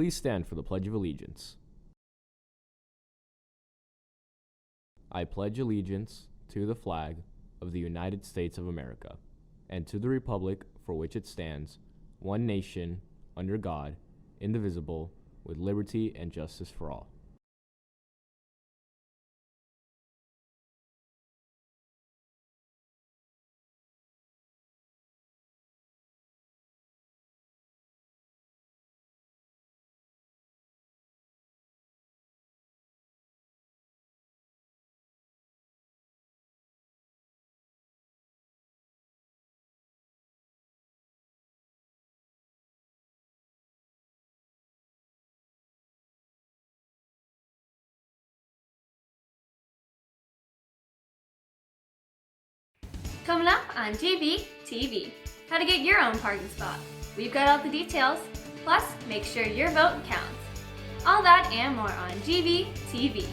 Please stand for the Pledge of Allegiance. I pledge allegiance to the flag of the United States of America and to the republic for which it stands, one nation, under God, indivisible, with liberty and justice for all. Coming up on GB TV, how to get your own parking spot. We've got all the details, plus make sure your vote counts. All that and more on GB TV.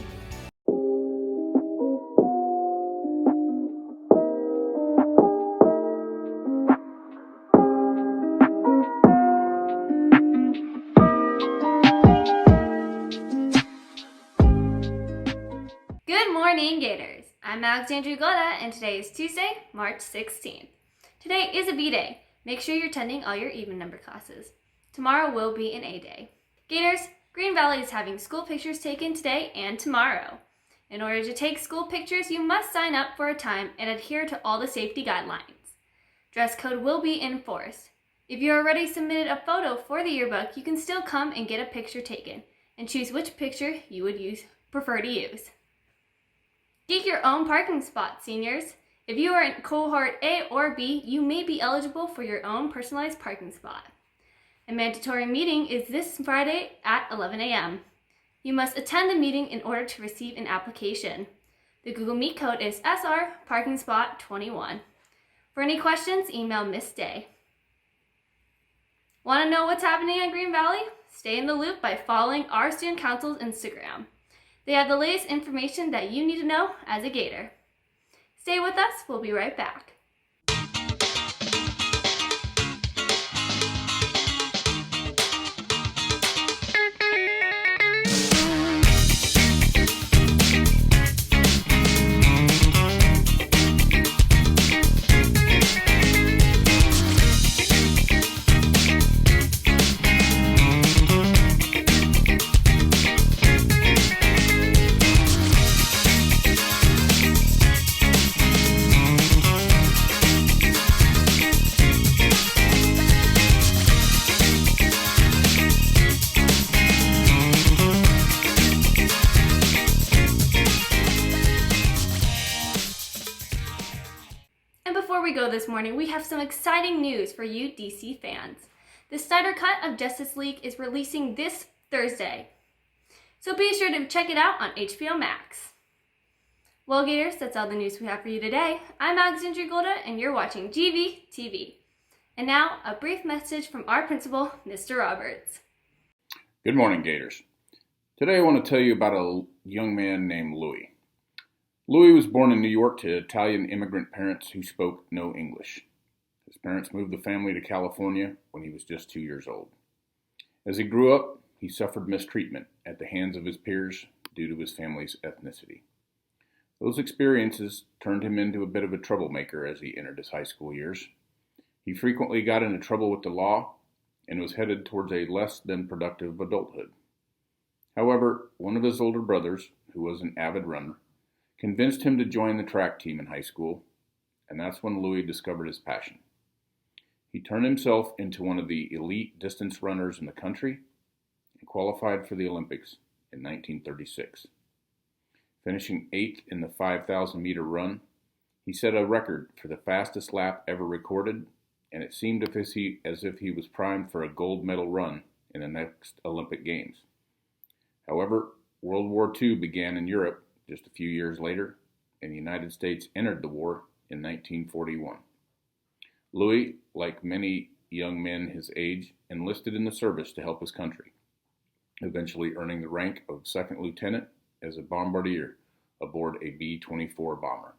Good morning, Gators. I'm Alexandria Goda, and today is Tuesday, March 16th. Today is a B day. Make sure you're attending all your even number classes. Tomorrow will be an A day. Gators, Green Valley is having school pictures taken today and tomorrow. In order to take school pictures, you must sign up for a time and adhere to all the safety guidelines. Dress code will be enforced. If you already submitted a photo for the yearbook, you can still come and get a picture taken and choose which picture you would prefer to use. Get your own parking spot, seniors. If you are in cohort A or B, you may be eligible for your own personalized parking spot. A mandatory meeting is this Friday at 11 a.m. You must attend the meeting in order to receive an application. The Google Meet code is SR Parking Spot 21. For any questions, email Miss Day. Want to know what's happening at Green Valley? Stay in the loop by following our student council's Instagram. They have the latest information that you need to know as a Gator. Stay with us, we'll be right back. This morning, we have some exciting news for you DC fans. The Snyder Cut of Justice League is releasing this Thursday, so be sure to check it out on HBO Max. Well, Gators, that's all the news we have for you today. I'm Alexandria Golda, and you're watching GB TV. And now, a brief message from our principal, Mr. Roberts. Good morning, Gators. Today I want to tell you about a young man named Louis. Louis was born in New York to Italian immigrant parents who spoke no English. His parents moved the family to California when he was just 2 years old. As he grew up, he suffered mistreatment at the hands of his peers due to his family's ethnicity. Those experiences turned him into a bit of a troublemaker as he entered his high school years. He frequently got into trouble with the law and was headed towards a less than productive adulthood. However, one of his older brothers, who was an avid runner, convinced him to join the track team in high school, and that's when Louis discovered his passion. He turned himself into one of the elite distance runners in the country and qualified for the Olympics in 1936. Finishing 8th in the 5,000-meter run, he set a record for the fastest lap ever recorded, and it seemed as if he was primed for a gold medal run in the next Olympic Games. However, World War II began in Europe just a few years later, and the United States entered the war in 1941. Louis, like many young men his age, enlisted in the service to help his country, eventually earning the rank of second lieutenant as a bombardier aboard a B-24 bomber.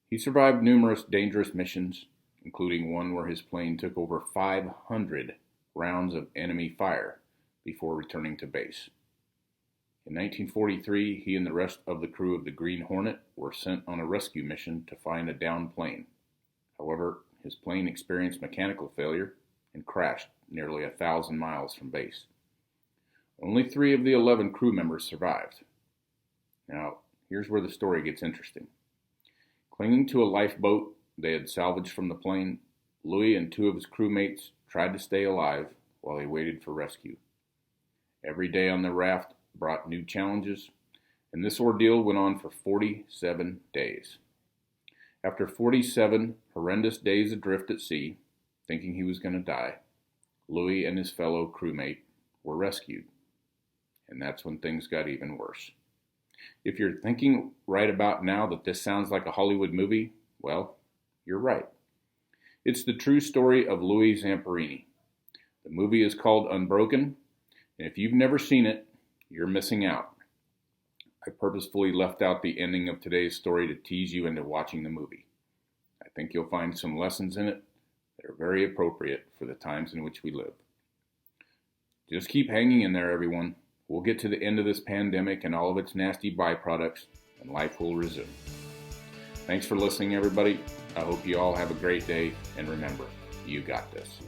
He survived numerous dangerous missions, including one where his plane took over 500 rounds of enemy fire before returning to base. In 1943, he and the rest of the crew of the Green Hornet were sent on a rescue mission to find a downed plane. However, his plane experienced mechanical failure and crashed nearly 1,000 miles from base. Only 3 of the 11 crew members survived. Now, here's where the story gets interesting. Clinging to a lifeboat they had salvaged from the plane, Louis and 2 of his crewmates tried to stay alive while they waited for rescue. Every day on the raft brought new challenges, and this ordeal went on for 47 days. After 47 horrendous days adrift at sea, thinking he was going to die, Louis and his fellow crewmate were rescued. And that's when things got even worse. If you're thinking right about now that this sounds like a Hollywood movie, well, you're right. It's the true story of Louis Zamperini. The movie is called Unbroken, and if you've never seen it, you're missing out. I purposefully left out the ending of today's story to tease you into watching the movie. I think you'll find some lessons in it that are very appropriate for the times in which we live. Just keep hanging in there, everyone. We'll get to the end of this pandemic and all of its nasty byproducts, and life will resume. Thanks for listening, everybody. I hope you all have a great day, and remember, you got this.